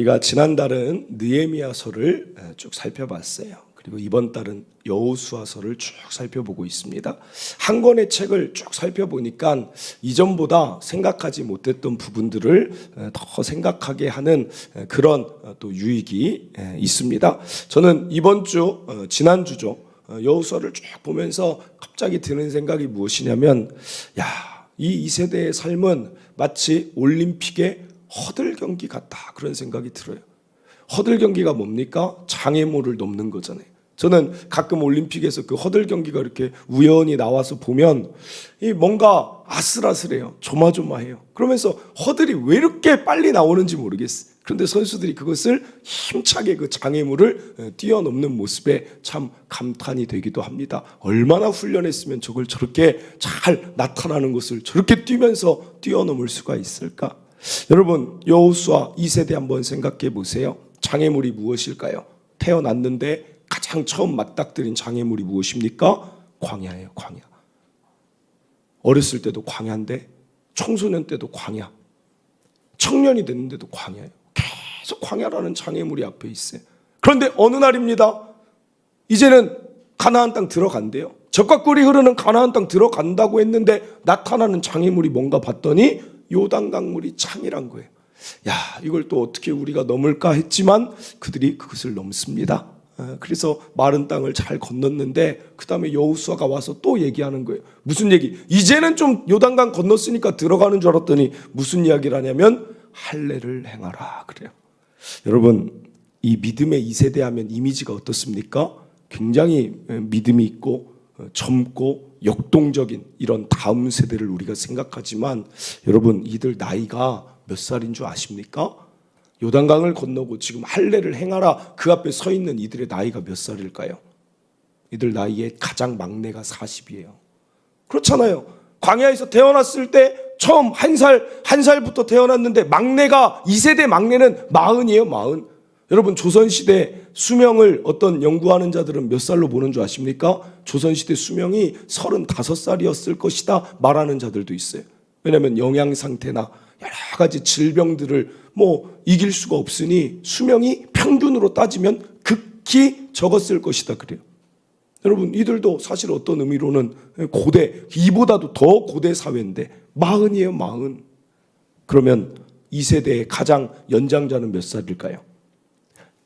우리가 지난달은 느헤미야서를 쭉 살펴봤어요. 그리고 이번 달은 여호수아서를 쭉 살펴보고 있습니다. 한 권의 책을 쭉 살펴보니까 이전보다 생각하지 못했던 부분들을 더 생각하게 하는 그런 또 유익이 있습니다. 저는 이번 주, 지난주죠. 여호수아를 쭉 보면서 갑자기 드는 생각이 무엇이냐면, 이 2세대의 삶은 마치 올림픽의 허들 경기 같다, 그런 생각이 들어요. 허들 경기가 뭡니까? 장애물을 넘는 거잖아요. 저는 가끔 올림픽에서 그 허들 경기가 이렇게 우연히 나와서 보면 뭔가 아슬아슬해요. 조마조마해요. 그러면서 허들이 왜 이렇게 빨리 나오는지 모르겠어요. 그런데 선수들이 그것을 힘차게 그 장애물을 뛰어넘는 모습에 참 감탄이 되기도 합니다. 얼마나 훈련했으면 저걸 저렇게 잘 나타나는 것을 저렇게 뛰면서 뛰어넘을 수가 있을까? 여러분, 여호수아 2세대 한번 생각해 보세요. 장애물이 무엇일까요? 태어났는데 가장 처음 맞닥뜨린 장애물이 무엇입니까? 광야예요, 광야. 어렸을 때도 광야인데, 청소년 때도 광야, 청년이 됐는데도 광야예요. 계속 광야라는 장애물이 앞에 있어요. 그런데 어느 날입니다. 이제는 가나안 땅 들어간대요. 젖과 꿀이 흐르는 가나안 땅 들어간다고 했는데 나타나는 장애물이 뭔가 봤더니 요단강물이 창이란 거예요. 이걸 또 어떻게 우리가 넘을까 했지만 그들이 그것을 넘습니다. 그래서 마른 땅을 잘 건넜는데 그 다음에 여호수아가 와서 또 얘기하는 거예요. 무슨 얘기? 이제는 좀 요단강 건넜으니까 들어가는 줄 알았더니 무슨 이야기를 하냐면 할례를 행하라 그래요. 여러분, 이 믿음의 2세대 하면 이미지가 어떻습니까? 굉장히 믿음이 있고 젊고 역동적인 이런 다음 세대를 우리가 생각하지만, 여러분, 이들 나이가 몇 살인 줄 아십니까? 요단강을 건너고 지금 할례를 행하라 그 앞에 서 있는 이들의 나이가 몇 살일까요? 이들 나이의 가장 막내가 40이에요. 그렇잖아요. 광야에서 태어났을 때 처음 한 살부터 태어났는데 막내가 2세대 막내는 40이에요. 40. 여러분, 조선시대 수명을 어떤 연구하는 자들은 몇 살로 보는 줄 아십니까? 조선시대 수명이 35살이었을 것이다 말하는 자들도 있어요. 왜냐하면 영양 상태나 여러 가지 질병들을 이길 수가 없으니 수명이 평균으로 따지면 극히 적었을 것이다 그래요. 여러분, 이들도 사실 어떤 의미로는 고대, 이보다도 더 고대 사회인데 40이에요, 40. 그러면 2세대의 가장 연장자는 몇 살일까요?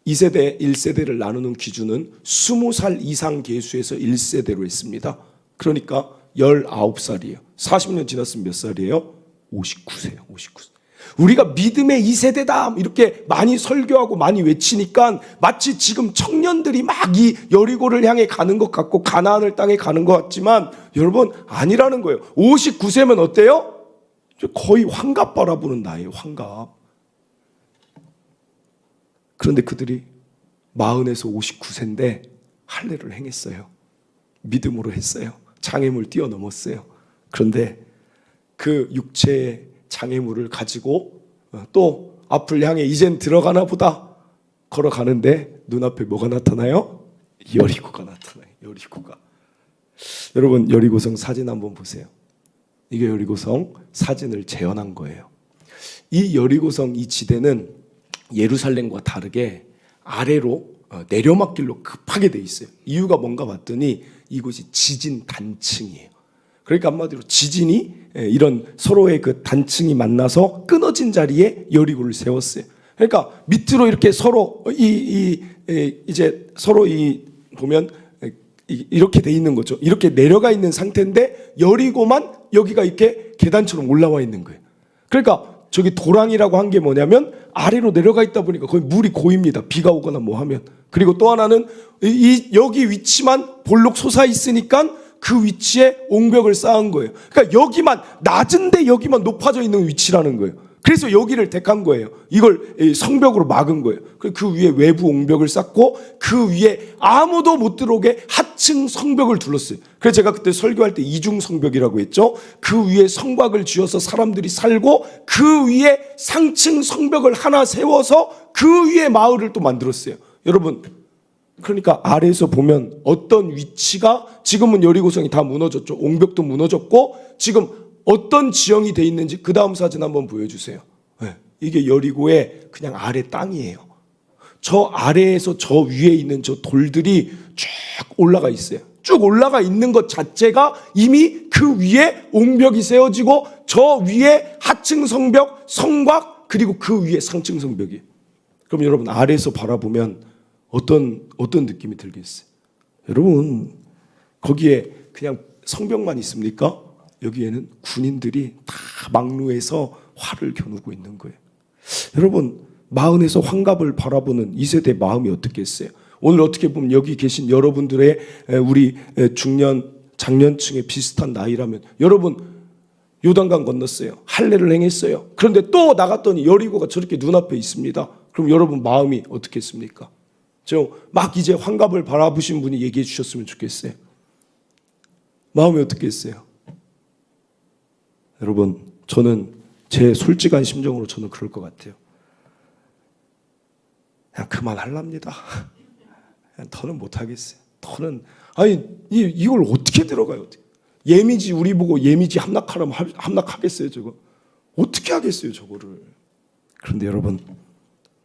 2세대, 1세대를 나누는 기준은 20살 이상 계수에서 1세대로 했습니다. 그러니까 19살이에요. 40년 지났으면 몇 살이에요? 59세예요. 59세. 우리가 믿음의 2세대다 이렇게 많이 설교하고 많이 외치니까 마치 지금 청년들이 막 이 여리고를 향해 가는 것 같고 가나안을 땅에 가는 것 같지만, 여러분, 아니라는 거예요. 59세면 어때요? 거의 환갑 바라보는 나이에요. 환갑. 그런데 그들이 40에서 59세인데 할례를 행했어요. 믿음으로 했어요. 장애물 뛰어넘었어요. 그런데 그 육체의 장애물을 가지고 또 앞을 향해 이젠 들어가나 보다 걸어가는데 눈앞에 뭐가 나타나요? 여리고가 나타나요. 여리고가. 여러분, 여리고성 사진 한번 보세요. 이게 여리고성 사진을 재현한 거예요. 이 여리고성 이 지대는 예루살렘과 다르게 아래로 내려막길로 급하게 돼 있어요. 이유가 뭔가 봤더니 이곳이 지진 단층이에요. 그러니까 한마디로 지진이 이런 서로의 그 단층이 만나서 끊어진 자리에 여리고를 세웠어요. 그러니까 밑으로 이렇게 서로 이제 서로 보면 이렇게 돼 있는 거죠. 이렇게 내려가 있는 상태인데 여리고만 여기가 이렇게 계단처럼 올라와 있는 거예요. 그러니까 저기 도랑이라고 한 게 뭐냐면 아래로 내려가 있다 보니까 거의 물이 고입니다. 비가 오거나 뭐 하면. 그리고 또 하나는 여기 위치만 볼록 솟아 있으니까 그 위치에 옹벽을 쌓은 거예요. 그러니까 여기만 낮은데 여기만 높아져 있는 위치라는 거예요. 그래서 여기를 택한 거예요. 이걸 성벽으로 막은 거예요. 그 위에 외부 옹벽을 쌓고 그 위에 아무도 못 들어오게 하층 성벽을 둘렀어요. 그래서 제가 그때 설교할 때 이중 성벽이라고 했죠. 그 위에 성곽을 지어서 사람들이 살고 그 위에 상층 성벽을 하나 세워서 그 위에 마을을 또 만들었어요. 여러분, 그러니까 아래에서 보면 어떤 위치가, 지금은 여리고성이 다 무너졌죠. 옹벽도 무너졌고 지금 어떤 지형이 돼 있는지 그 다음 사진 한번 보여주세요. 네. 이게 여리고의 그냥 아래 땅이에요. 저 아래에서 저 위에 있는 저 돌들이 쭉 올라가 있어요. 쭉 올라가 있는 것 자체가 이미 그 위에 옹벽이 세워지고 저 위에 하층 성벽, 성곽, 그리고 그 위에 상층 성벽이에요. 그럼 여러분 아래에서 바라보면 어떤 느낌이 들겠어요? 여러분 거기에 그냥 성벽만 있습니까? 여기에는 군인들이 다 막루해서 활을 겨누고 있는 거예요. 여러분 마흔에서 환갑을 바라보는 이 세대 마음이 어떻겠어요? 오늘 어떻게 보면 여기 계신 여러분들의 우리 중년 장년층에 비슷한 나이라면 여러분 요단강 건넜어요. 할례를 행했어요. 그런데 또 나갔더니 여리고가 저렇게 눈앞에 있습니다. 그럼 여러분 마음이 어떻겠습니까? 저 막 이제 환갑을 바라보신 분이 얘기해 주셨으면 좋겠어요. 마음이 어떻겠어요? 여러분 저는 제 솔직한 심정으로 저는 그럴 것 같아요. 그냥 그만할랍니다. 더는 못하겠어요. 더는 아니 이걸 어떻게 들어가요? 예미지 우리 보고 예미지 함락하라면 함락하겠어요 저거? 어떻게 하겠어요 저거를? 그런데 여러분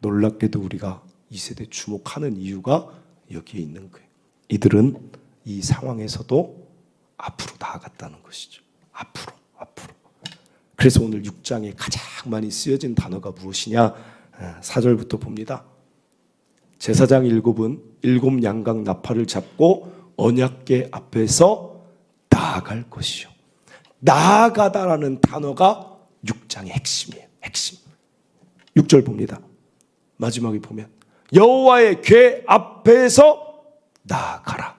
놀랍게도 우리가 이 세대 주목하는 이유가 여기에 있는 거예요. 이들은 이 상황에서도 앞으로 나아갔다는 것이죠. 앞으로. 그래서 오늘 6장에 가장 많이 쓰여진 단어가 무엇이냐? 4절부터 봅니다. 제사장 7은 7 양각 나팔을 잡고 언약궤 앞에서 나아갈 것이요. 나아가다라는 단어가 6장의 핵심이에요. 핵심. 6절 봅니다. 마지막에 보면 여호와의 궤 앞에서 나아가라.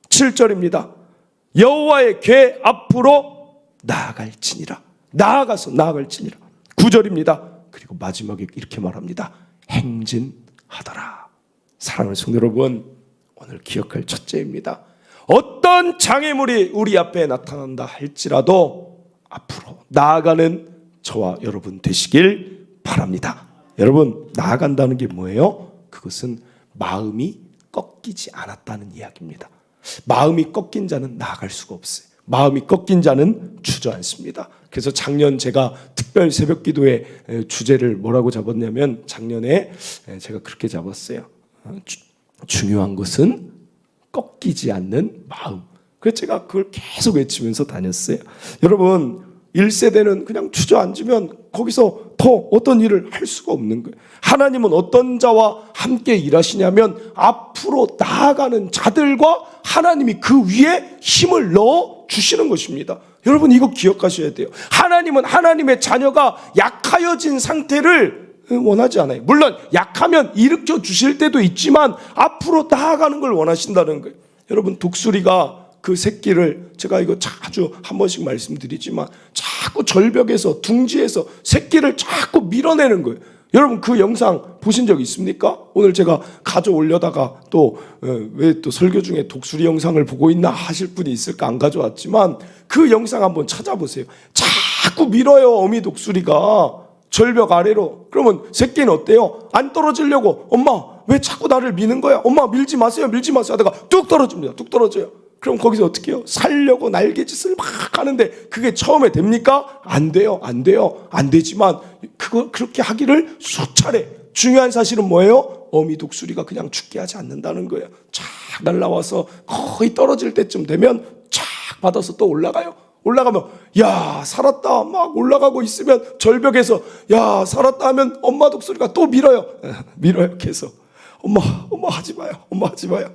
7절입니다. 여호와의 궤 앞으로 나아갈지니라. 나아가서 나아갈지니라. 9절입니다. 그리고 마지막에 이렇게 말합니다. 행진하더라. 사랑하는 성도 여러분, 오늘 기억할 첫째입니다. 어떤 장애물이 우리 앞에 나타난다 할지라도 앞으로 나아가는 저와 여러분 되시길 바랍니다. 여러분 나아간다는 게 뭐예요? 그것은 마음이 꺾이지 않았다는 이야기입니다. 마음이 꺾인 자는 나아갈 수가 없어요. 마음이 꺾인 자는 주저앉습니다. 그래서 작년 제가 특별 새벽기도의 주제를 뭐라고 잡았냐면 작년에 제가 그렇게 잡았어요. 중요한 것은 꺾이지 않는 마음. 그래서 제가 그걸 계속 외치면서 다녔어요. 여러분 1세대는 그냥 주저앉으면 거기서 더 어떤 일을 할 수가 없는 거예요. 하나님은 어떤 자와 함께 일하시냐면 앞으로 나아가는 자들과 하나님이 그 위에 힘을 넣어 주시는 것입니다. 여러분 이거 기억하셔야 돼요. 하나님은 하나님의 자녀가 약하여진 상태를 원하지 않아요. 물론 약하면 일으켜 주실 때도 있지만 앞으로 나아가는 걸 원하신다는 거예요. 여러분 독수리가 그 새끼를 제가 이거 자주 한 번씩 말씀드리지만 자꾸 절벽에서 둥지에서 새끼를 자꾸 밀어내는 거예요. 여러분 그 영상 보신 적 있습니까? 오늘 제가 가져오려다가 또 왜 또 설교 중에 독수리 영상을 보고 있나 하실 분이 있을까 안 가져왔지만 그 영상 한번 찾아보세요. 자꾸 밀어요 어미 독수리가 절벽 아래로. 그러면 새끼는 어때요? 안 떨어지려고 엄마 왜 자꾸 나를 미는 거야? 엄마 밀지 마세요 밀지 마세요 하다가 뚝 떨어집니다. 뚝 떨어져요. 그럼 거기서 어떻게 해요? 살려고 날개짓을 막 하는데 그게 처음에 됩니까? 안 돼요. 안 되지만 그렇게 하기를 수차례. 중요한 사실은 뭐예요? 어미 독수리가 그냥 죽게 하지 않는다는 거예요. 쫙 날아와서 거의 떨어질 때쯤 되면 쫙 받아서 또 올라가요. 올라가면 야 살았다 막 올라가고 있으면 절벽에서 야 살았다 하면 엄마 독수리가 또 밀어요. 계속 엄마 하지 마요. 엄마 하지 마요.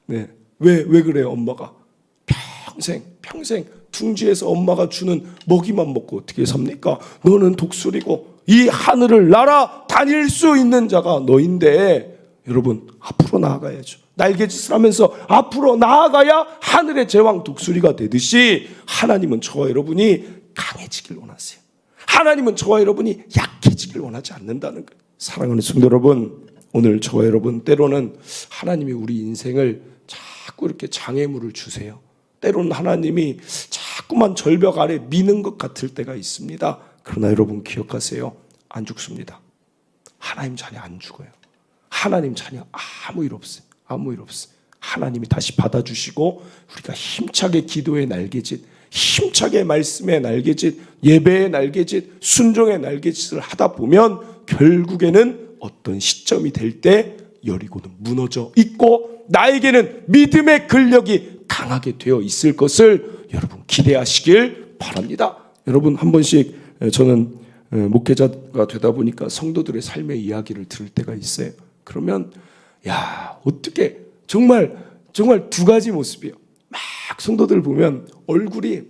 네. 왜 그래요? 엄마가 평생 둥지에서 엄마가 주는 먹이만 먹고 어떻게 삽니까? 너는 독수리고 이 하늘을 날아 다닐 수 있는 자가 너인데 여러분 앞으로 나아가야죠. 날개짓을 하면서 앞으로 나아가야 하늘의 제왕 독수리가 되듯이 하나님은 저와 여러분이 강해지길 원하세요. 하나님은 저와 여러분이 약해지길 원하지 않는다는 거예요. 사랑하는 성도 여러분, 오늘 저와 여러분 때로는 하나님이 우리 인생을 자꾸 이렇게 장애물을 주세요. 때로는 하나님이 자꾸만 절벽 아래 미는 것 같을 때가 있습니다. 그러나 여러분 기억하세요. 안 죽습니다. 하나님 자녀 안 죽어요. 하나님 자녀 아무 일 없어요. 아무 일 없어요. 하나님이 다시 받아주시고 우리가 힘차게 기도의 날개짓 힘차게 말씀의 날개짓, 예배의 날개짓, 순종의 날개짓을 하다 보면 결국에는 어떤 시점이 될 때 여리고는 무너져 있고 나에게는 믿음의 근력이 강하게 되어 있을 것을 여러분 기대하시길 바랍니다. 여러분 한 번씩 저는 목회자가 되다 보니까 성도들의 삶의 이야기를 들을 때가 있어요. 그러면 야 어떻게 정말 두 가지 모습이에요. 막 성도들 보면 얼굴이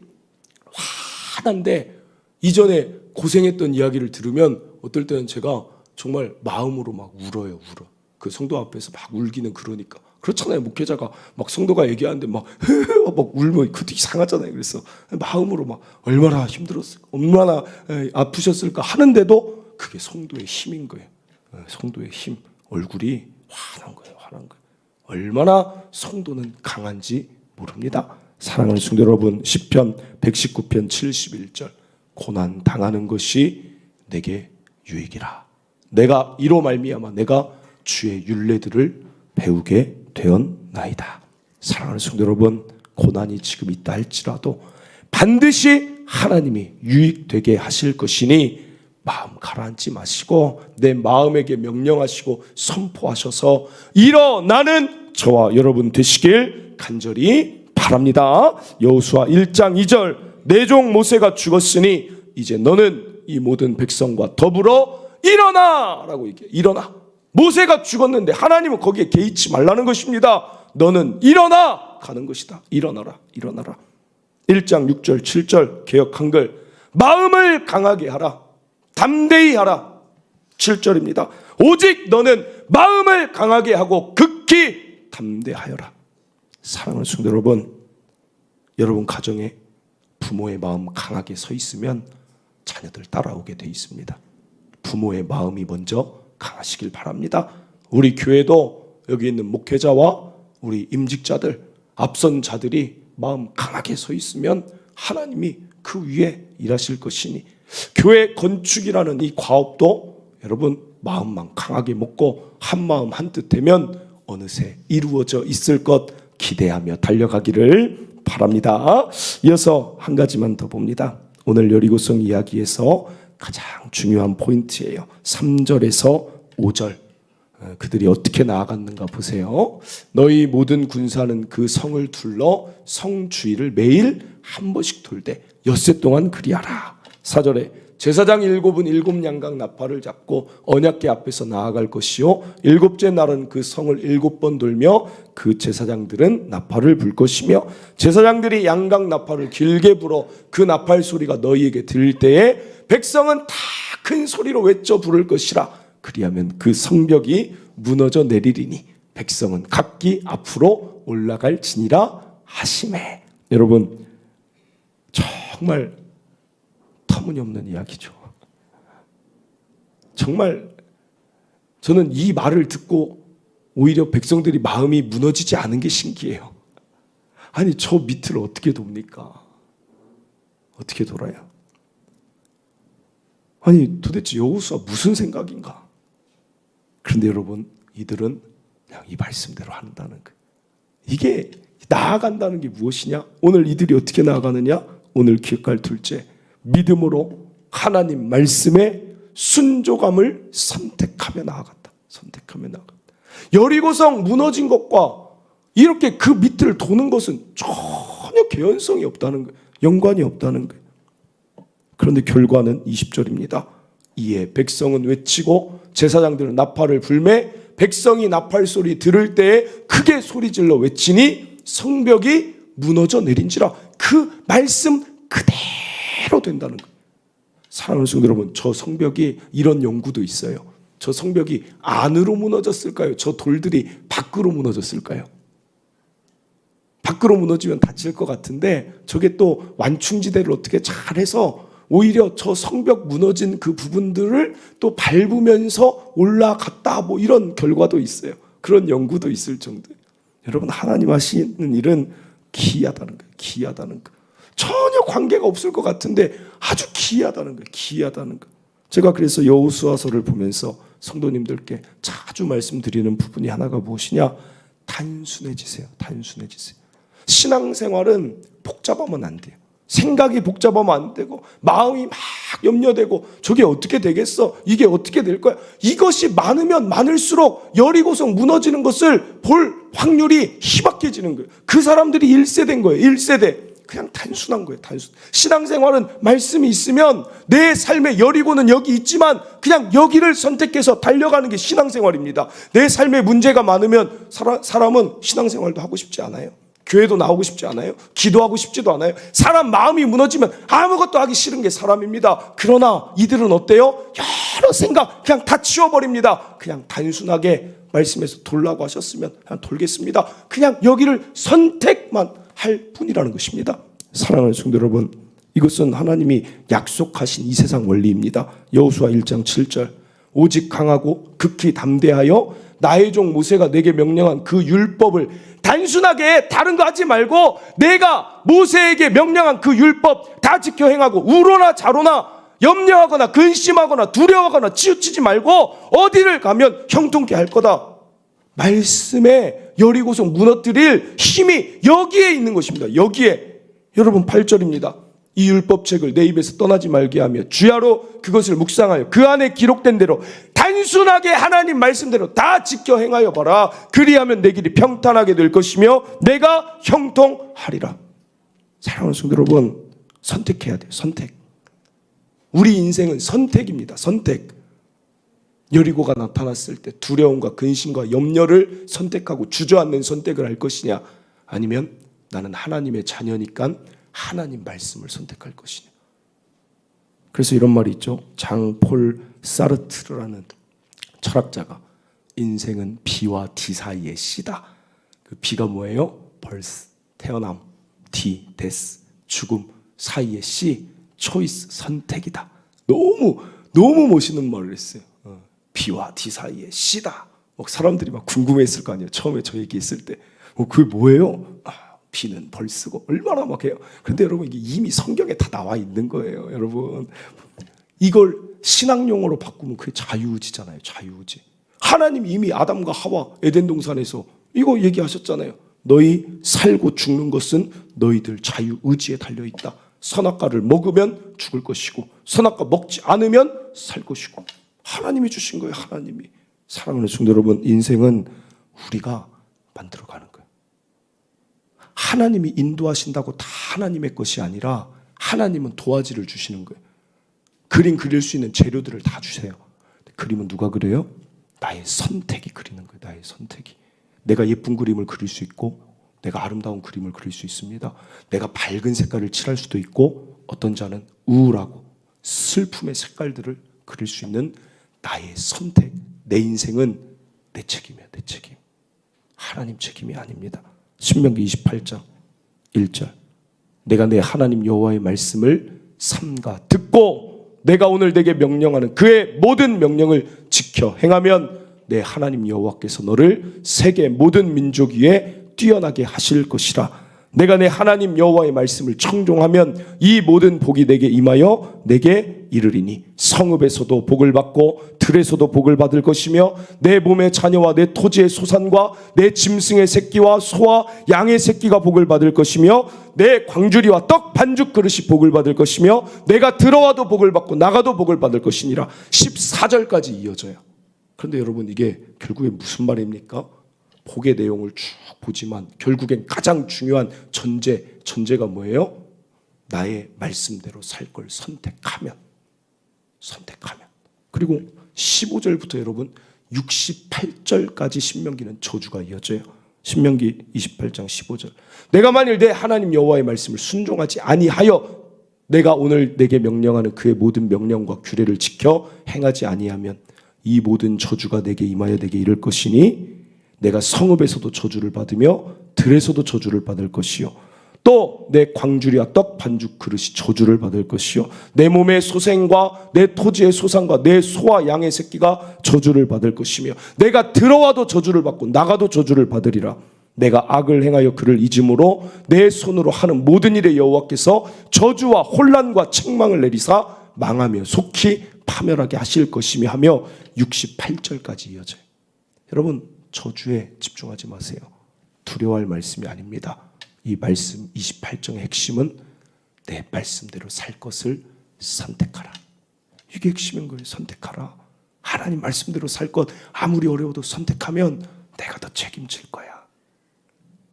환한데 이전에 고생했던 이야기를 들으면 어떨 때는 제가 정말 마음으로 막 울어요. 그 성도 앞에서 막 울기는 그러니까 그렇잖아요. 목회자가 막 성도가 얘기하는데 막 울면 그것도 이상하잖아요. 그래서 마음으로 막 얼마나 힘들었을까, 얼마나 아프셨을까 하는데도 그게 성도의 힘인 거예요. 성도의 힘, 얼굴이 환한 거예요. 얼마나 성도는 강한지 모릅니다. 사랑하는 성도 여러분, 시편 119편 71절 고난 당하는 것이 내게 유익이라. 내가 이로 말미암아 내가 주의 율례들을 배우게 되었나이다. 사랑하는 성도 여러분, 고난이 지금 있다 할지라도 반드시 하나님이 유익되게 하실 것이니 마음 가라앉지 마시고 내 마음에게 명령하시고 선포하셔서 일어나는 저와 여러분 되시길 간절히 바랍니다. 여호수아 1장 2절 내 종 모세가 죽었으니 이제 너는 이 모든 백성과 더불어 일어나라고 얘기해. 일어나. 모세가 죽었는데 하나님은 거기에 개의치 말라는 것입니다. 너는 일어나 가는 것이다. 일어나라. 1장 6절 7절 개역 한글 마음을 강하게 하라. 담대히 하라. 7절입니다. 오직 너는 마음을 강하게 하고 극히 담대하여라. 사랑하는 성도 여러분 가정에 부모의 마음 강하게 서 있으면 자녀들 따라오게 돼 있습니다. 부모의 마음이 먼저 강하시길 바랍니다. 우리 교회도 여기 있는 목회자와 우리 임직자들, 앞선 자들이 마음 강하게 서 있으면 하나님이 그 위에 일하실 것이니 교회 건축이라는 이 과업도 여러분 마음만 강하게 먹고 한마음 한뜻 되면 어느새 이루어져 있을 것 기대하며 달려가기를 바랍니다. 이어서 한 가지만 더 봅니다. 오늘 여리고성 이야기에서 가장 중요한 포인트예요. 3절에서 5절 그들이 어떻게 나아갔는가 보세요. 너희 모든 군사는 그 성을 둘러 성 주위를 매일 한 번씩 돌되 엿새 동안 그리하라. 4절에 제사장 7은 7양각 나팔을 잡고 언약궤 앞에서 나아갈 것이요 7째 날은 그 성을 7번 돌며 그 제사장들은 나팔을 불 것이며 제사장들이 양각 나팔을 길게 불어 그 나팔 소리가 너희에게 들릴 때에 백성은 다 큰 소리로 외쳐 부를 것이라. 그리하면 그 성벽이 무너져 내리리니 백성은 각기 앞으로 올라갈지니라 하시매. 여러분 정말 터무니없는 이야기죠. 정말 저는 이 말을 듣고 오히려 백성들이 마음이 무너지지 않은 게 신기해요. 아니 저 밑을 어떻게 돕니까? 어떻게 돌아요? 아니 도대체 여호수아 무슨 생각인가? 그런데 여러분 이들은 그냥 이 말씀대로 한다는 거예요. 이게 나아간다는 게 무엇이냐? 오늘 이들이 어떻게 나아가느냐? 오늘 기억할 둘째, 믿음으로 하나님 말씀에 순종함을 선택하며 나아갔다. 여리고성 무너진 것과 이렇게 그 밑을 도는 것은 전혀 개연성이 없다는 거예요. 연관이 없다는 거예요. 그런데 결과는 20절입니다. 이에 백성은 외치고 제사장들은 나팔을 불매 백성이 나팔 소리 들을 때에 크게 소리질러 외치니 성벽이 무너져 내린지라. 그 말씀 그대로 된다는 거예요. 사랑하는 성도 여러분, 저 성벽이 이런 연구도 있어요. 저 성벽이 안으로 무너졌을까요? 저 돌들이 밖으로 무너졌을까요? 밖으로 무너지면 다칠 것 같은데 저게 또 완충지대를 어떻게 잘해서 오히려 저 성벽 무너진 그 부분들을 또 밟으면서 올라갔다 뭐 이런 결과도 있어요. 그런 연구도 있을 정도예요. 여러분 하나님 하시는 일은 기이하다는 거예요. 기이하다는 거. 전혀 관계가 없을 것 같은데 아주 기이하다는 거예요. 제가 그래서 여호수아서를 보면서 성도님들께 자주 말씀드리는 부분이 하나가 무엇이냐? 단순해지세요. 신앙생활은 복잡하면 안 돼요. 생각이 복잡하면 안 되고 마음이 막 염려되고 저게 어떻게 되겠어? 이게 어떻게 될 거야? 이것이 많으면 많을수록 여리고성 무너지는 것을 볼 확률이 희박해지는 거예요. 그 사람들이 1세대인 거예요. 1세대. 그냥 단순한 거예요. 단순. 신앙생활은 말씀이 있으면 내 삶의 여리고는 여기 있지만 그냥 여기를 선택해서 달려가는 게 신앙생활입니다. 내 삶에 문제가 많으면 사람은 신앙생활도 하고 싶지 않아요. 교회도 나오고 싶지 않아요. 기도하고 싶지도 않아요. 사람 마음이 무너지면 아무것도 하기 싫은 게 사람입니다. 그러나 이들은 어때요? 여러 생각 그냥 다 치워버립니다. 그냥 단순하게 말씀에서 돌라고 하셨으면 그냥 돌겠습니다. 그냥 여기를 선택만 할 뿐이라는 것입니다. 사랑하는 성도 여러분, 이것은 하나님이 약속하신 이 세상 원리입니다. 여호수아 1장 7절 오직 강하고 극히 담대하여 나의 종 모세가 내게 명령한 그 율법을 단순하게 다른 거 하지 말고 내가 모세에게 명령한 그 율법 다 지켜 행하고 우로나 자로나 염려하거나 근심하거나 두려워하거나 치우치지 말고 어디를 가면 형통케 할 거다. 말씀에 여리고성 무너뜨릴 힘이 여기에 있는 것입니다. 여기에. 여러분 8절입니다. 이 율법책을 내 입에서 떠나지 말게 하며 주야로 그것을 묵상하여 그 안에 기록된 대로 단순하게 하나님 말씀대로 다 지켜 행하여 봐라. 그리하면 내 길이 평탄하게 될 것이며 내가 형통하리라. 사랑하는 성도 여러분, 선택해야 돼요. 선택. 우리 인생은 선택입니다. 선택. 여리고가 나타났을 때 두려움과 근심과 염려를 선택하고 주저앉는 선택을 할 것이냐, 아니면 나는 하나님의 자녀니까 하나님 말씀을 선택할 것이냐. 그래서 이런 말이 있죠. 장폴 사르트르라는 철학자가 인생은 비와 디 사이의 시다. 그 비가 뭐예요? 벌스, 태어남, 디, 데스, 죽음 사이의 시, 초이스, 선택이다. 너무 멋있는 말을 했어요. 비와 디 사이의 시다. 사람들이 막 궁금했을 거 아니에요. 처음에 저 얘기했을 때. 그게 뭐예요? 비는 벌쓰고 얼마나 막 해요. 그런데 여러분 이게 이미 성경에 다 나와 있는 거예요. 여러분 이걸 신앙용어로 바꾸면 그게 자유의지잖아요. 자유의지. 하나님이 이미 아담과 하와 에덴 동산에서 이거 얘기하셨잖아요. 너희 살고 죽는 것은 너희들 자유의지에 달려있다. 선악과를 먹으면 죽을 것이고 선악과 먹지 않으면 살 것이고. 하나님이 주신 거예요. 하나님이. 사랑하는 성도 여러분, 인생은 우리가 만들어가는 거예요. 하나님이 인도하신다고 다 하나님의 것이 아니라 하나님은 도화지를 주시는 거예요. 그림 그릴 수 있는 재료들을 다 주세요. 그림은 누가 그려요? 나의 선택이 그리는 거예요. 나의 선택이. 내가 예쁜 그림을 그릴 수 있고 내가 아름다운 그림을 그릴 수 있습니다. 내가 밝은 색깔을 칠할 수도 있고 어떤 자는 우울하고 슬픔의 색깔들을 그릴 수 있는 나의 선택. 내 인생은 내 책임이야. 내 책임. 하나님 책임이 아닙니다. 신명기 28장 1절 내가 내 하나님 여호와의 말씀을 삼가 듣고 내가 오늘 내게 명령하는 그의 모든 명령을 지켜 행하면 내 하나님 여호와께서 너를 세계 모든 민족 위에 뛰어나게 하실 것이라. 내가 내 하나님 여호와의 말씀을 청종하면 이 모든 복이 내게 임하여 내게 이르리니 성읍에서도 복을 받고 들에서도 복을 받을 것이며 내 몸의 자녀와 내 토지의 소산과 내 짐승의 새끼와 소와 양의 새끼가 복을 받을 것이며 내 광주리와 떡 반죽 그릇이 복을 받을 것이며 내가 들어와도 복을 받고 나가도 복을 받을 것이니라. 14절까지 이어져요. 그런데 여러분 이게 결국에 무슨 말입니까? 복의 내용을 쭉 보지만 결국엔 가장 중요한 전제가 뭐예요? 나의 말씀대로 살 걸 선택하면. 그리고 15절부터 여러분 68절까지 신명기는 저주가 이어져요. 신명기 28장 15절 내가 만일 내 하나님 여호와의 말씀을 순종하지 아니하여 내가 오늘 내게 명령하는 그의 모든 명령과 규례를 지켜 행하지 아니하면 이 모든 저주가 내게 임하여 내게 이를 것이니 내가 성읍에서도 저주를 받으며 들에서도 저주를 받을 것이요 또 내 광주리와 떡 반죽 그릇이 저주를 받을 것이요 내 몸의 소생과 내 토지의 소산과 내 소와 양의 새끼가 저주를 받을 것이며 내가 들어와도 저주를 받고 나가도 저주를 받으리라. 내가 악을 행하여 그를 잊음으로 내 손으로 하는 모든 일에 여호와께서 저주와 혼란과 책망을 내리사 망하며 속히 파멸하게 하실 것이며 하며 68절까지 이어져요. 여러분 저주에 집중하지 마세요. 두려워할 말씀이 아닙니다. 이 말씀 28장의 핵심은 내 말씀대로 살 것을 선택하라. 이게 핵심인 거예요. 선택하라. 하나님 말씀대로 살 것 아무리 어려워도 선택하면 내가 더 책임질 거야.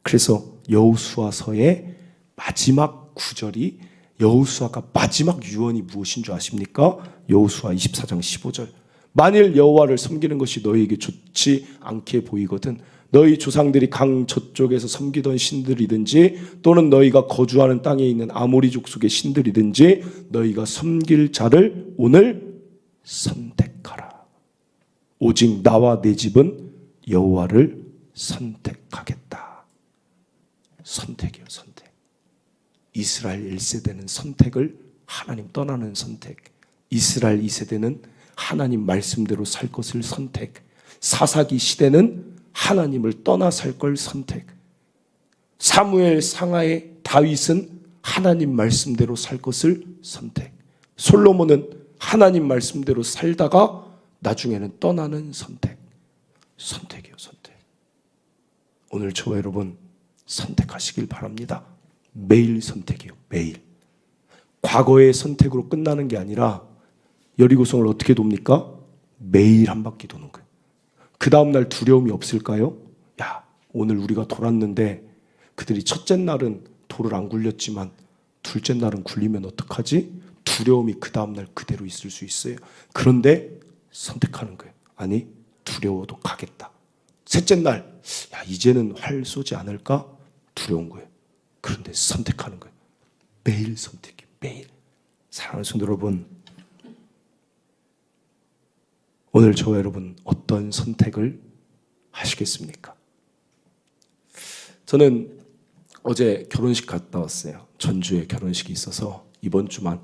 그래서 여호수아서의 마지막 구절이, 여호수아가 마지막 유언이 무엇인 줄 아십니까? 여호수아 24장 15절. 만일 여호와를 섬기는 것이 너희에게 좋지 않게 보이거든 너희 조상들이 강 저쪽에서 섬기던 신들이든지 또는 너희가 거주하는 땅에 있는 아모리 족속의 신들이든지 너희가 섬길 자를 오늘 선택하라. 오직 나와 내 집은 여호와를 선택하겠다. 선택이요, 선택. 이스라엘 1세대는 선택을, 하나님 떠나는 선택. 이스라엘 2세대는 하나님 말씀대로 살 것을 선택. 사사기 시대는 하나님을 떠나 살 걸 선택. 사무엘 상하의 다윗은 하나님 말씀대로 살 것을 선택. 솔로몬은 하나님 말씀대로 살다가 나중에는 떠나는 선택. 선택이요, 선택. 오늘 저와 여러분 선택하시길 바랍니다. 매일 선택이요, 매일. 과거의 선택으로 끝나는 게 아니라 여리고성을 어떻게 돕니까? 매일 한 바퀴 도는 거예요. 그 다음날 두려움이 없을까요? 야, 오늘 우리가 돌았는데 그들이 첫째 날은 돌을 안 굴렸지만 둘째 날은 굴리면 어떡하지? 두려움이 그 다음날 그대로 있을 수 있어요. 그런데 선택하는 거예요. 아니, 두려워도 가겠다. 셋째 날, 야, 이제는 활 쏘지 않을까? 두려운 거예요. 그런데 선택하는 거예요. 매일 선택이에요. 매일. 사랑하는 성도 여러분, 오늘 저와 여러분 어떤 선택을 하시겠습니까? 저는 어제 결혼식 갔다 왔어요. 전주에 결혼식이 있어서 이번 주만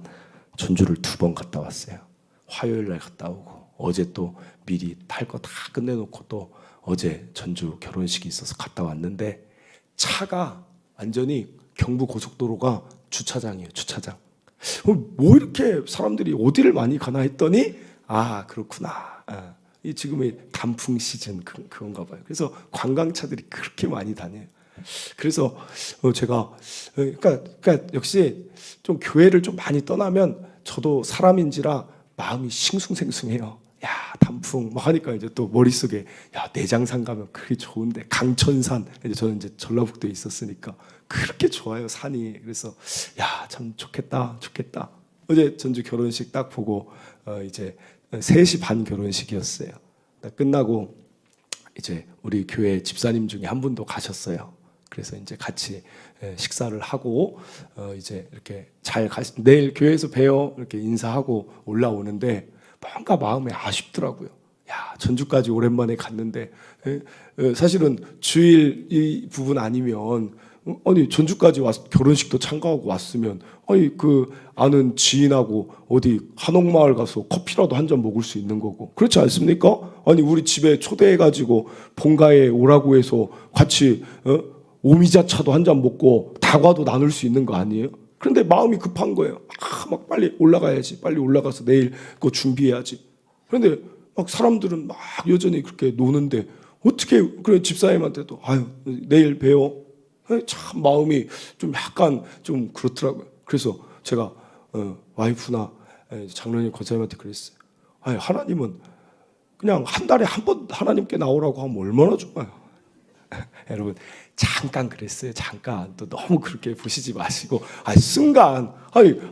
전주를 2번 갔다 왔어요. 화요일 날 갔다 오고 어제 또 미리 탈 거 다 끝내놓고 또 어제 전주 결혼식이 있어서 갔다 왔는데 차가 완전히 경부 고속도로가 주차장이에요. 주차장. 뭐 이렇게 사람들이 어디를 많이 가나 했더니 아, 그렇구나. 이 지금의 단풍 시즌 그런가 봐요. 그래서 관광차들이 그렇게 많이 다녀요. 그래서 제가 그러니까 역시 좀 교회를 좀 많이 떠나면 저도 사람인지라 마음이 싱숭생숭해요. 야, 단풍 막 하니까 이제 또 머릿속에 야, 내장산 가면 그게 좋은데 강천산, 이제 저는 이제 전라북도에 있었으니까 그렇게 좋아요, 산이. 그래서 야, 참 좋겠다. 어제 전주 결혼식 딱 보고 이제 3시 반 결혼식이었어요. 끝나고 이제 우리 교회 집사님 중에 한 분도 가셨어요. 그래서 이제 같이 식사를 하고 이제 이렇게 내일 교회에서 봬요 이렇게 인사하고 올라오는데 뭔가 마음에 아쉽더라고요. 야, 전주까지 오랜만에 갔는데 사실은 주일 이 부분 아니면 아니 전주까지 와서 결혼식도 참가하고 왔으면 아니 그 아는 지인하고 어디 한옥마을 가서 커피라도 한 잔 먹을 수 있는 거고 그렇지 않습니까? 아니 우리 집에 초대해가지고 본가에 오라고 해서 같이 오미자차도 한 잔 먹고 다과도 나눌 수 있는 거 아니에요? 그런데 마음이 급한 거예요. 막 빨리 올라가야지. 빨리 올라가서 내일 그거 준비해야지. 그런데 막 사람들은 막 여전히 그렇게 노는데 어떻게 그래 집사님한테도 아유 내일 봬요. 참 마음이 좀 약간 좀 그렇더라고요. 그래서 제가 와이프나 장로님 권사님한테 그랬어요. 아니 하나님은 그냥 한 달에 한 번 하나님께 나오라고 하면 얼마나 좋아요. 여러분 잠깐 그랬어요. 잠깐 또 너무 그렇게 보시지 마시고 순간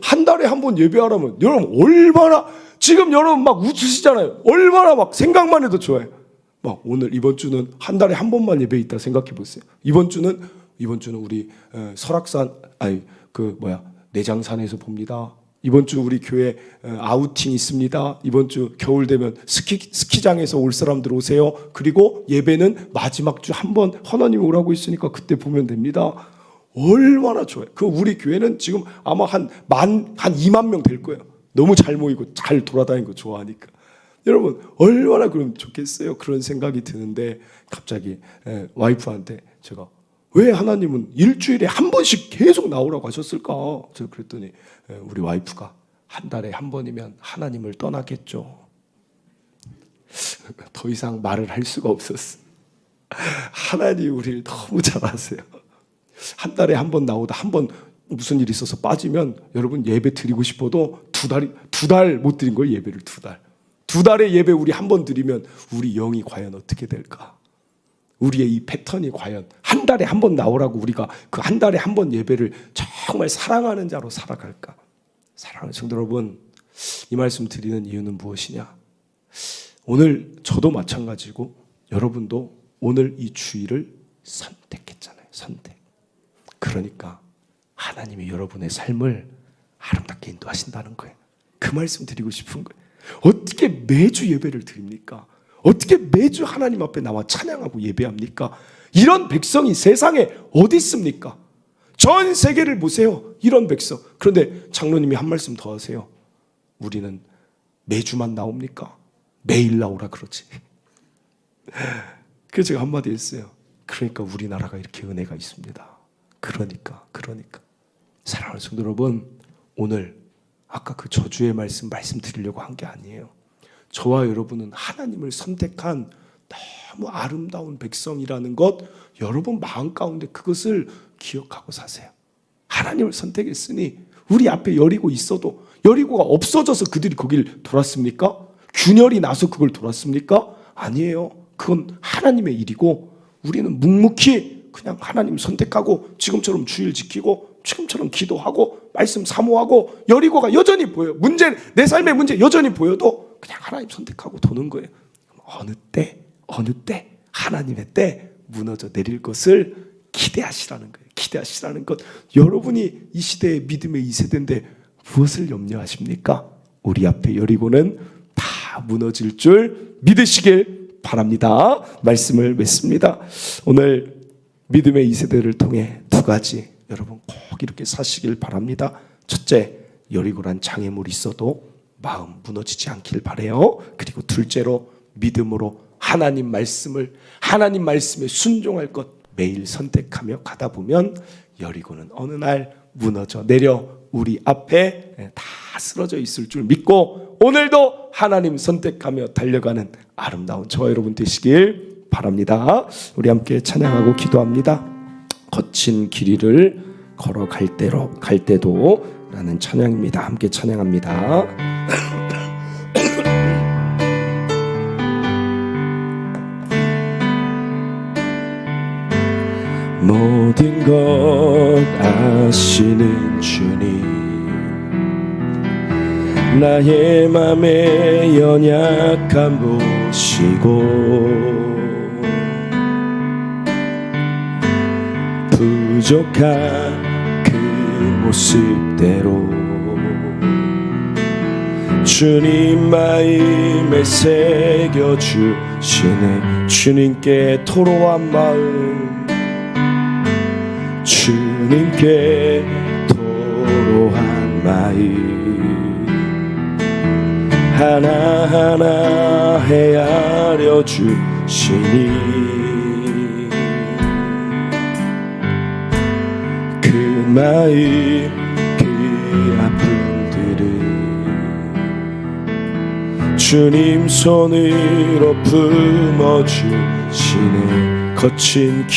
한 달에 한 번 예배하라면 여러분 얼마나 지금 여러분 막 웃으시잖아요. 얼마나 막 생각만 해도 좋아요. 막 오늘 이번 주는 한 달에 한 번만 예배 있다 생각해 보세요. 이번 주는 우리 설악산 내장산에서 봅니다. 이번 주 우리 교회 아우팅 있습니다. 이번 주 겨울 되면 스키장에서 올 사람들 오세요. 그리고 예배는 마지막 주 한 번 하나님 오라고 있으니까 그때 보면 됩니다. 얼마나 좋아요. 그 우리 교회는 지금 아마 한 2만 명 될 거예요. 너무 잘 모이고 잘 돌아다니는 거 좋아하니까. 여러분 얼마나 그럼 좋겠어요. 그런 생각이 드는데 갑자기 와이프한테 제가 왜 하나님은 일주일에 한 번씩 계속 나오라고 하셨을까? 제가 그랬더니 우리 와이프가 한 달에 한 번이면 하나님을 떠나겠죠. 더 이상 말을 할 수가 없었어. 하나님 우리를 너무 잘 아세요. 한 달에 한 번 나오다 한 번 무슨 일이 있어서 빠지면 여러분 예배 드리고 싶어도 두 달 못 드린 거예요. 예배를 두 달의 예배 우리 한 번 드리면 우리 영이 과연 어떻게 될까? 우리의 이 패턴이 과연 한 달에 한 번 나오라고 우리가 그 한 달에 한 번 예배를 정말 사랑하는 자로 살아갈까? 사랑하는 성도 여러분, 이 말씀 드리는 이유는 무엇이냐? 오늘 저도 마찬가지고 여러분도 오늘 이 주일을 선택했잖아요. 선택. 그러니까 하나님이 여러분의 삶을 아름답게 인도하신다는 거예요. 그 말씀 드리고 싶은 거예요. 어떻게 매주 예배를 드립니까? 어떻게 매주 하나님 앞에 나와 찬양하고 예배합니까? 이런 백성이 세상에 어디 있습니까? 전 세계를 보세요. 이런 백성. 그런데 장로님이 한 말씀 더 하세요. 우리는 매주만 나옵니까? 매일 나오라 그러지. 그래서 제가 한마디 했어요. 그러니까 우리나라가 이렇게 은혜가 있습니다. 그러니까 사랑하는 성도 여러분, 오늘 아까 그 저주의 말씀드리려고 한 게 아니에요. 저와 여러분은 하나님을 선택한 너무 아름다운 백성이라는 것, 여러분 마음 가운데 그것을 기억하고 사세요. 하나님을 선택했으니 우리 앞에 여리고 있어도 여리고가 없어져서 그들이 거길 돌았습니까? 균열이 나서 그걸 돌았습니까? 아니에요. 그건 하나님의 일이고 우리는 묵묵히 그냥 하나님 선택하고 지금처럼 주일 지키고 지금처럼 기도하고 말씀 사모하고 여리고가 여전히 보여요. 내 삶의 문제 여전히 보여도 그냥 하나님 선택하고 도는 거예요. 어느 때 하나님의 때 무너져 내릴 것을 기대하시라는 거예요. 기대하시라는 것. 여러분이 이 시대의 믿음의 2세대인데 무엇을 염려하십니까? 우리 앞에 여리고는 다 무너질 줄 믿으시길 바랍니다. 말씀을 맺습니다. 오늘 믿음의 2세대를 통해 두 가지 여러분 꼭 이렇게 사시길 바랍니다. 첫째, 여리고란 장애물이 있어도 마음 무너지지 않길 바라요. 그리고 둘째로 믿음으로 하나님 말씀에 순종할 것 매일 선택하며 가다 보면 여리고는 어느 날 무너져 내려 우리 앞에 다 쓰러져 있을 줄 믿고 오늘도 하나님 선택하며 달려가는 아름다운 저와 여러분 되시길 바랍니다. 우리 함께 찬양하고 기도합니다. 거친 길 위를 걸어갈 때도 라는 찬양입니다. 함께 찬양합니다. 모든 것 아시는 주님, 나의 맘의 연약함 보시고 부족한 그 모습대로 주님 마음에 새겨주시네. 주님께 토로한 마음, 주님께 토로한 마음 하나하나 헤아려 주시니 그 마음 그 아픔들을 주님 손으로 품어주시네. 거친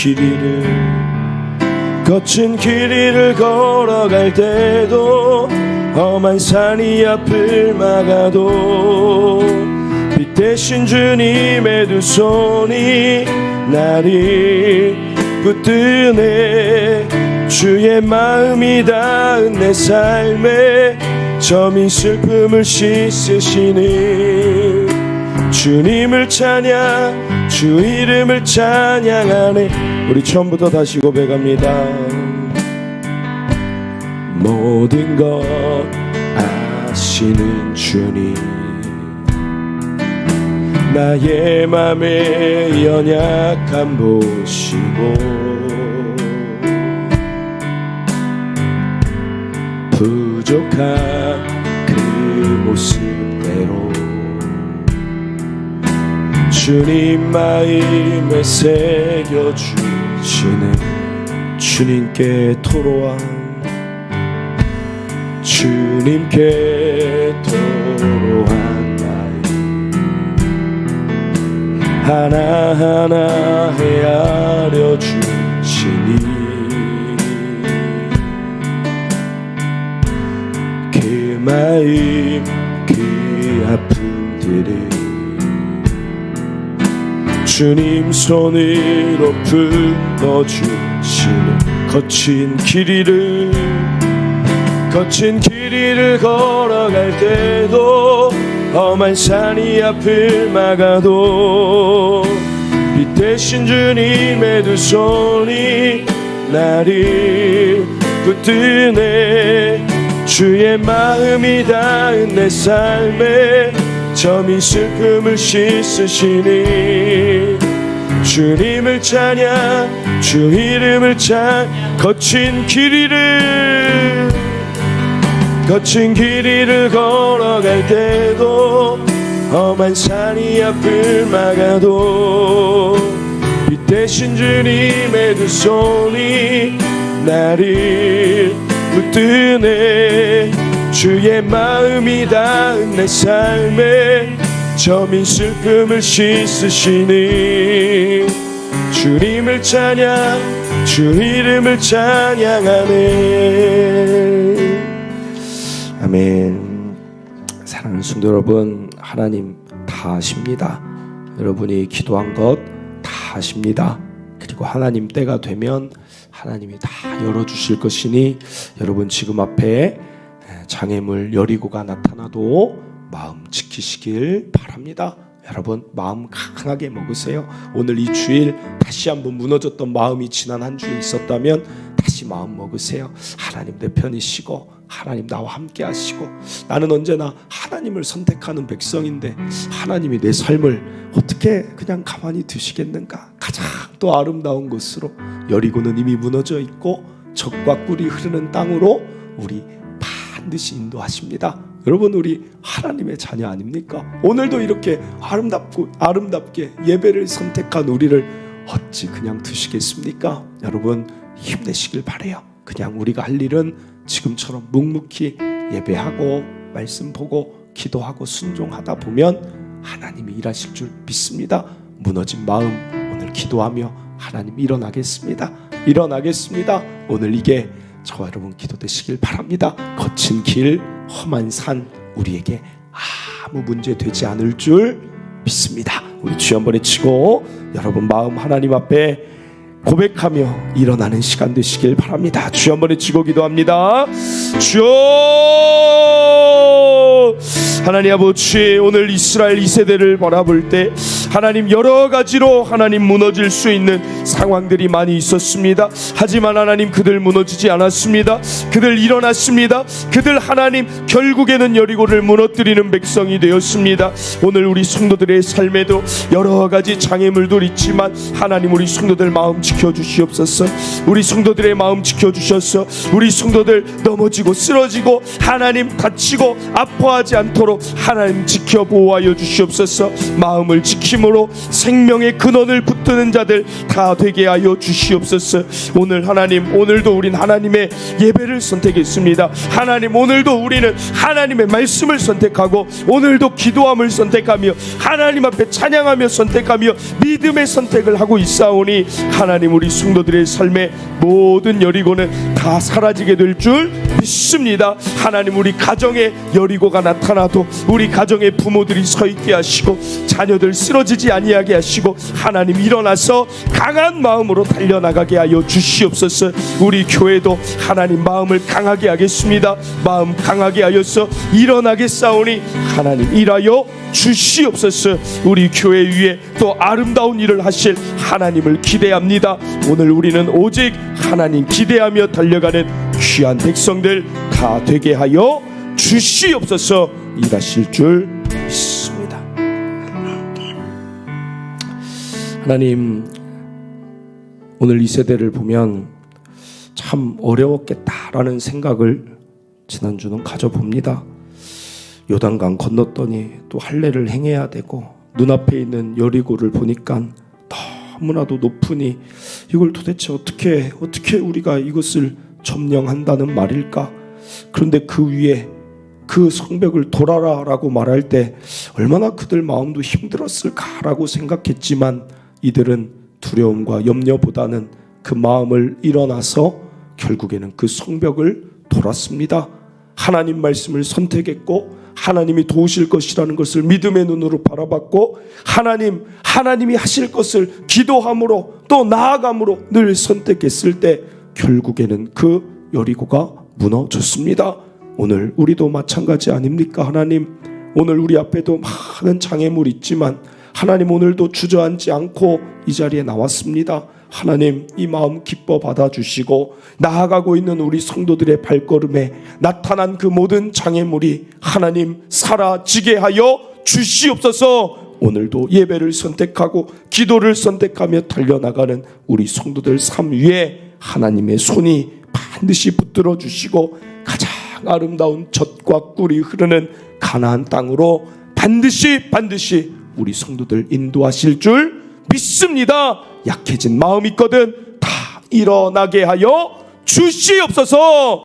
길 위를 걸어갈 때도 험한 산이 앞을 막아도 빛 대신 주님의 두 손이 나를 붙드네. 주의 마음이 닿은 내 삶에 점인 슬픔을 씻으시는 주님을 찬양, 주 이름을 찬양하네. 우리 처음부터 다시 고백합니다. 모든 것 아시는 주님, 나의 맘의 연약함 보시고 부족한 그 모습대로 주님 마음에 새겨주시는 주님께 토로한 주님께 토로한 마음 하나하나 헤아려 주시니 쌓인 그 아픔들을 주님 손으로 풀어주시는 거친 길이를 걸어갈 때도 험한 산이 앞을 막아도 빛 대신 주님의 두 손이 나를 붙드네. 주의 마음이 닿은 내 삶에 점이 슬픔을 씻으시니 주님을 찬양 주 이름을 찬양. 거친 길이를 걸어갈 때도 험한 산이 앞을 막아도 빛 대신 주님의 두 손이 나를 붙드네. 주의 마음이 닿은 내 삶에 점인 슬픔을 씻으시니 주님을 찬양 주 이름을 찬양하네. 아멘. 사랑하는 성도 여러분, 하나님 다 아십니다. 여러분이 기도한 것 다 아십니다. 그리고 하나님 때가 되면 하나님이 다 열어주실 것이니 여러분 지금 앞에 장애물 여리고가 나타나도 마음 지키시길 바랍니다. 여러분 마음 강하게 먹으세요. 오늘 이 주일 다시 한번 무너졌던 마음이 지난 한 주에 있었다면 다시 마음 먹으세요. 하나님 내 편이시고 하나님 나와 함께 하시고, 나는 언제나 하나님을 선택하는 백성인데 하나님이 내 삶을 어떻게 그냥 가만히 두시겠는가. 가장 또 아름다운 곳으로, 여리고는 이미 무너져 있고 적과 꿀이 흐르는 땅으로 우리 반드시 인도하십니다. 여러분 우리 하나님의 자녀 아닙니까? 오늘도 이렇게 아름답게 예배를 선택한 우리를 어찌 그냥 두시겠습니까? 여러분 힘내시길 바라요. 그냥 우리가 할 일은 지금처럼 묵묵히 예배하고 말씀 보고 기도하고 순종하다 보면 하나님이 일하실 줄 믿습니다. 무너진 마음 오늘 기도하며 하나님 일어나겠습니다. 오늘 이게 저와 여러분 기도 되시길 바랍니다. 거친 길, 험한 산 우리에게 아무 문제 되지 않을 줄 믿습니다. 우리 주여 한번 외치고 여러분 마음 하나님 앞에 고백하며 일어나는 시간 되시길 바랍니다. 주여 한번 외치고 기도합니다. 주여, 하나님 아버지, 오늘 이스라엘 2세대를 바라볼 때 하나님 여러 가지로 하나님 무너질 수 있는 상황들이 많이 있었습니다. 하지만 하나님 그들 무너지지 않았습니다. 그들 일어났습니다. 그들 하나님 결국에는 여리고를 무너뜨리는 백성이 되었습니다. 오늘 우리 성도들의 삶에도 여러 가지 장애물들 있지만 하나님 우리 성도들 마음 지켜주시옵소서. 우리 성도들의 마음 지켜주셔서 우리 성도들 넘어지고 쓰러지고 하나님 다치고 아파하지 않도록 하나님 지켜 보호하여 주시옵소서. 마음을 지킴으로 생명의 근원을 붙드는 자들 다 되게 하여 주시옵소서. 오늘 하나님, 오늘도 우린 하나님의 예배를 선택했습니다. 하나님 오늘도 우리는 하나님의 말씀을 선택하고 오늘도 기도함을 선택하며 하나님 앞에 찬양하며 선택하며 믿음의 선택을 하고 있사오니 하나님 우리 성도들의 삶의 모든 여리고는 다 사라지게 될 줄 믿습니다. 하나님 우리 가정에 여리고가 나타나도 우리 가정의 부모들이 서 있게 하시고 자녀들 쓰러지지 아니하게 하시고 하나님 일어나서 강한 마음으로 달려나가게 하여 주시옵소서. 우리 교회도 하나님 마음을 강하게 하겠습니다. 마음 강하게 하여서 일어나겠사오니 하나님 일하여 주시옵소서. 우리 교회 위에 또 아름다운 일을 하실 하나님을 기대합니다. 오늘 우리는 오직 하나님 기대하며 달려가는 귀한 백성들 다 되게 하여 주시옵소서. 일하실 줄 믿습니다. 하나님 오늘 이 세대를 보면 참 어려웠겠다라는 생각을 지난주는 가져봅니다. 요단강 건넜더니 또 할례를 행해야 되고 눈앞에 있는 여리고를 보니까 너무나도 높으니 이걸 도대체 어떻게 우리가 이것을 점령한다는 말일까? 그런데 그 위에 그 성벽을 돌아라 라고 말할 때 얼마나 그들 마음도 힘들었을까라고 생각했지만 이들은 두려움과 염려보다는 그 마음을 일어나서 결국에는 그 성벽을 돌았습니다. 하나님 말씀을 선택했고 하나님이 도우실 것이라는 것을 믿음의 눈으로 바라봤고 하나님이 하실 것을 기도함으로 또 나아감으로 늘 선택했을 때 결국에는 그 여리고가 무너졌습니다. 오늘 우리도 마찬가지 아닙니까? 하나님, 오늘 우리 앞에도 많은 장애물이 있지만 하나님 오늘도 주저앉지 않고 이 자리에 나왔습니다. 하나님, 이 마음 기뻐 받아주시고 나아가고 있는 우리 성도들의 발걸음에 나타난 그 모든 장애물이 하나님 사라지게 하여 주시옵소서. 오늘도 예배를 선택하고 기도를 선택하며 달려나가는 우리 성도들 삶 위에 하나님의 손이 반드시 붙들어 주시고 가장 아름다운 젖과 꿀이 흐르는 가나안 땅으로 반드시 우리 성도들 인도하실 줄 믿습니다. 약해진 마음이 있거든 다 일어나게 하여 주시옵소서.